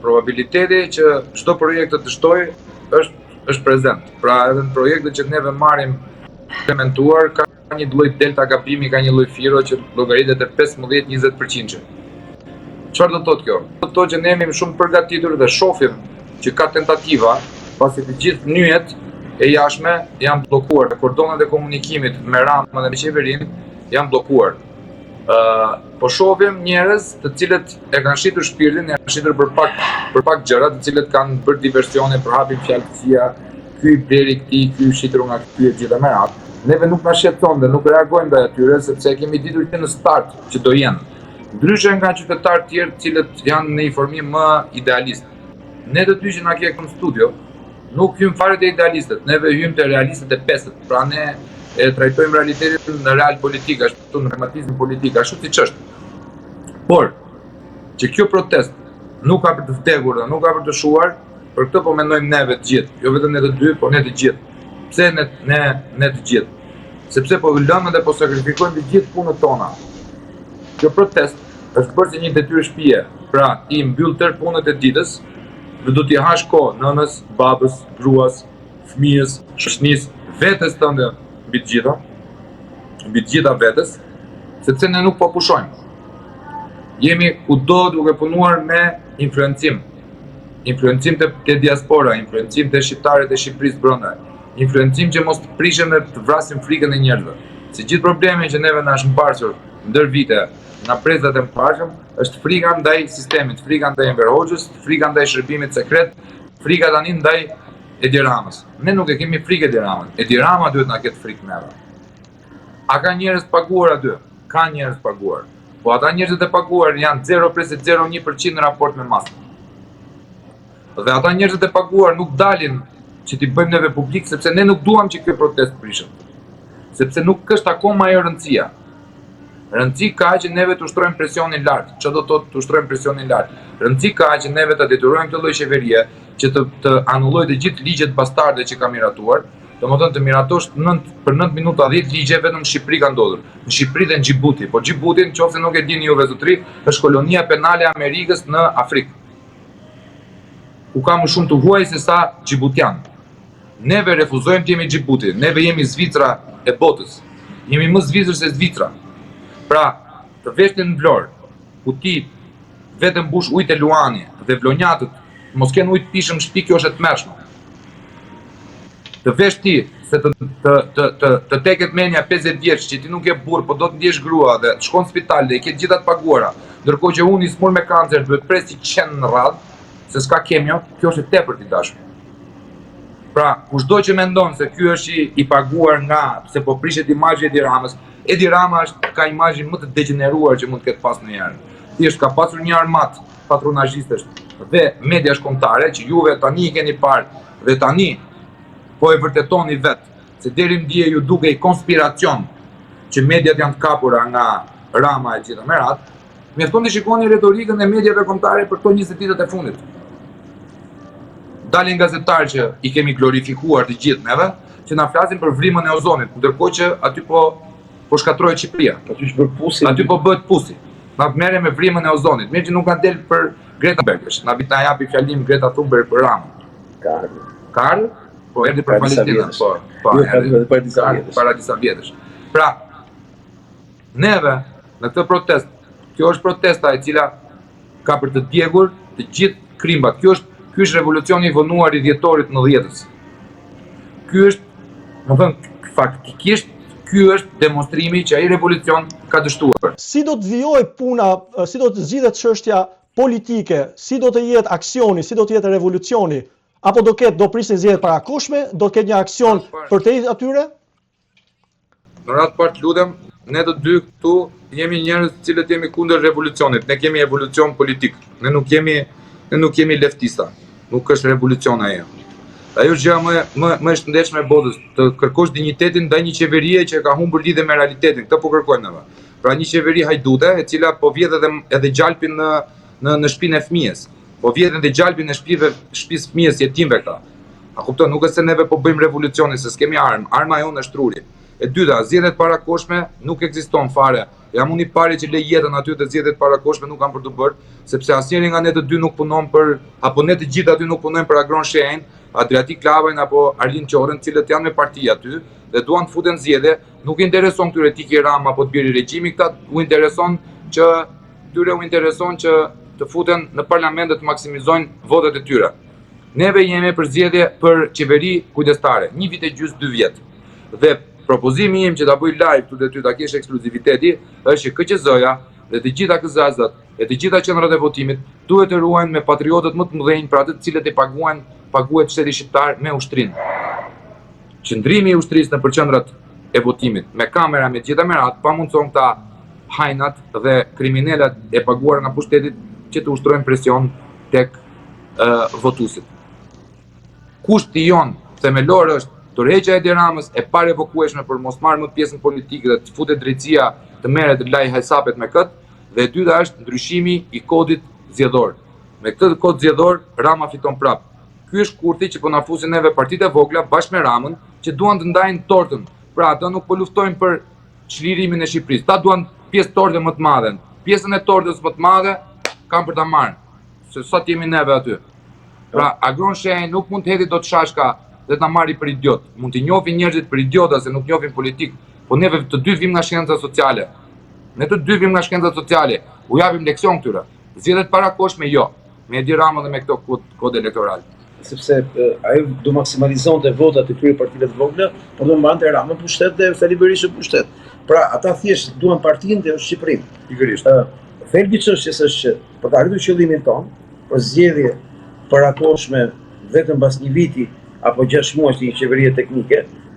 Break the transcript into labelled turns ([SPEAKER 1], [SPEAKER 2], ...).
[SPEAKER 1] probabiliteti që çdo projekt të dështojë është prezent. Pra edhe në projektet që neve marrim implementuar ka një lloj delta gabimi, ka një lloj firo që llogaritet e 15-20%. Çfarë do të thotë kjo? Do të thotë që ne jemi shumë përgatitur dhe shohim që ka tentativa, pasi të gjithë nyjet e jashtme janë bllokuar, kordonet e komunikimit me Ramën dhe me qeverinë janë bllokuar. Po shohim njerëz të cilët e kanë shitur shpirtin, e kanë shitur për pak gjëra, të cilët kanë bërë diversione për hapin fjalësia, ky i bleri këtij, ky i shitur nga ky e gjithë me radhë. Neve nuk na shqetëson dhe nuk reagojmë ndaj atyre sepse kemi ditur që në start që do jenë. Ndryshe nga qytetarë të tjerë të cilët janë në një formim më idealist. Ne të dy që na ke këtu në studio, nuk hym fare te idealistët, neve hym te realistët e pesët. Pra ne e trajtojmë realitetin në real politik, ashtu në pragmatizëm politik, ashtu siç është. Por që kjo protest nuk ka për të vdekur dhe nuk ka për të shuar, për këtë po mendojmë neve të gjithë, jo vetëm ne të dy, por ne të gjithë. Pse ne të gjithë? Sepse po lëmë dhe po sakrifikojmë të gjithë punët tona. Kjo protest është bërë si një detyrë shtëpie, pra ti mbyll tërë punët e ditës dhe do t'i hash kohë nënës, babës, gruas, fëmijës, shoqënisë, vetes tënde mbi të gjitha vetes, sepse ne nuk po pushojmë. Jemi kudo duke punuar me influencim. Influencim te diaspora, influencim te shqiptarët e Shqipërisë brenda. Influencim që mos të prishen dhe të vrasin frikën e njerëzve. Se gjithë problemi që neve na është mbartur ndër vite nga prezat e mbarshëm është frika ndaj sistemit, frika ndaj Enver Hoxhës, frika ndaj shërbimit sekret, frika tani ndaj Edi Ramës. Ne nuk e kemi frikë Edi Ramën. Edi Rama duhet na ketë frikë neve. A ka njerëz paguar aty? Ka njerëz paguar. Po ata njerëzit e paguar janë 0,01% në raport me masën. Dhe ata njerëzit e paguar nuk dalin që t'i bëjmë neve publik, sepse ne nuk duam që kjo protest prishëm. Sepse nuk është akoma ajo rëndësia. Rëndësi ka që neve të ushtrojmë presionin lart. Çfarë do të thotë të ushtrojmë presionin lart? Rëndësi ka që neve të detyrojmë këtë lloj qeverie që të anullojë të gjithë ligjet bastarde që ka miratuar, domethënë të miratosh për 9 minuta 10 ligje vetëm në Shqipëri ka ndodhur. Në Shqipëri dhe në Xhibuti, po Xhibuti, nëse nuk e dini juve zotëri, është kolonia penale e Amerikës në Afrikë. Ku ka më shumë të huaj se sa xhibutian. Neve refuzojmë të jemi Xhibuti, neve jemi Zvicra e botës. Jemi më Zvicër se Zvicra. Pra, të veshtin në Vlorë, ku ti vetëm mbush ujtë e luani dhe vlonjatët, mos ken ujtë pishëm shtëpi, kjo është e tmerrshme. Të vesh ti se të teket menja 50 vjeç që ti nuk je burr, po do të ndjesh grua dhe të shkon në spital dhe i ke gjitha të paguara, ndërkohë që unë i smur me kancer duhet presi 100 në radhë, se s'ka kemio, kjo është e tepërt i dashur. Pra, kushdo që mendon se ky është i paguar nga se po prishet imazhi i Edi Ramës, Edi Rama ka imazhin më të degeneruar që mund të ketë pas ndonjëherë. Thjesht ka pasur një armat patronazhistesh dhe media shkontare që juve tani i keni parë dhe tani po e vërtetoni vetë, se deri më dje ju duke i konspiracion që mediat janë të kapura nga Rama e gjitha me radhë, mjafton të shikoni retorikën e mediave kombëtare për këto 20 ditët e fundit. Dalin gazetarë që i kemi glorifikuar të gjithë neve, që na flasin për vrimën e ozonit, ndërkohë që aty po shkatrohet Shqipëria. Aty po bëhet pusi. Na merre me vrimën e ozonit. Mirë që nuk ka del për Greta Thunberg. Na bita japi fjalim Greta Thunberg për Ramën. Karl? Po erdhi për Palestinën. Para disa vjetësh. Pra, neve në këtë protest, kjo është protesta e cila ka për të djegur të gjithë krimbat. Ky është revolucioni i vonuar i dhjetorit 90-s. Ky është, më thënë, faktikisht, ky është demonstrimi që ai revolucion ka dështuar.
[SPEAKER 2] Si do të vijojë puna, si do të zgjidhet çështja politike, si do të jetë aksioni, si do të jetë revolucioni, apo do prisin zgjedhjet parakoshme, do të ketë një aksion përtej atyre?
[SPEAKER 1] Në radhë parë lutem, ne të dy këtu jemi njerëz të cilët jemi kundër revolucionit. Ne kemi evolucion politik. Ne nuk jemi leftista. Nuk është revolucion ajo. Ajo është gjëja më e shëndetshme e botës, të kërkosh dinjitetin ndaj një qeverie që ka humbur lidhje me realitetin. Këtë po kërkojmë neve. Pra një qeveri hajdute, e cila po vjedh edhe gjalpin në shtëpinë e fëmijës. Po vjedh edhe gjalpin në shtëpisë fëmijës jetimve këta. A kupton, nuk është se neve po bëjmë revolucionin, se s'kemi armë. Arma jonë është truri. E dyta, zgjedhjet parakoshme nuk ekziston fare. Jam unë i pari që le jetën aty të zgjedhjet parakoshme nuk kanë për të bërë, sepse asnjëri nga ne të dy nuk punon për, apo ne të gjithë aty nuk punojnë për Agron Shenjë, Adriatik Klavajn apo Arlin Qorën, cilët janë me parti aty dhe duan të futen zgjedhje. Nuk intereson këtyre Tiki Rama apo të biri regjimi, këta u intereson që të futen në parlament dhe të maksimizojnë votat e tyre. Neve jemi për zgjedhje për qeveri kujdestare, 1 vit e gjys, 2 vjet. Dhe propozimi im që ta bëj live këtu dhe ty ta kesh ekskluziviteti është që KQZ-ja dhe të gjitha KZ-at e të gjitha qendrat e votimit duhet të ruajnë me patriotët më të mëdhenj, për atë të cilët e paguhet shteti shqiptar me ushtrinë. Qëndrimi i ushtrisë në qendrat e votimit me kamera, me gjitha merat, pa mundson këta hajnat dhe kriminalet e paguar nga pushtetit që të ushtrojnë presion tek votuesit. Kushti jon themelor është tërheqja e Edi Ramës e parevokueshme për mos marrë më pjesën politike dhe të futet drejtësia të merret të laj hesapet me këtë, dhe e dyta është ndryshimi i kodit zgjedhor. Me këtë kod zgjedhor Rama fiton prap. Ky është kurthi që po na fusin neve partitë e vogla bashkë me Ramën që duan të ndajnë tortën. Pra ata nuk po luftojnë për çlirimin e Shqipërisë. Ta duan pjesë torte më të madhe. Pjesën e tortës më të madhe kanë për ta marrë. Se sa jemi neve aty. Pra Agron Shenjë nuk mund të hedhë dot shashka dhe ta marri për idiot. Mund t'i njohin njerëzit për idiota se nuk njohin politik, po neve të dy vim nga shkenca sociale. Ne të dy vim nga shkenca sociale, u japim leksion këtyre. Zgjedhjet parakoshme jo, me Edi Ramën dhe me këto kod elektoral.
[SPEAKER 3] Sepse ai do maksimalizonte votat e këtyre partive të vogla, por do mbante Ramën pushtet dhe Sali Berisha pushtet. Pra ata thjesht duan partinë dhe Shqipërinë.
[SPEAKER 1] Pikërisht.
[SPEAKER 3] Thelbi çështjes është që për të arritur qëllimin tonë, për zgjedhje parakoshme vetëm pas 1 viti apo 6 muaj të një qeverie teknike,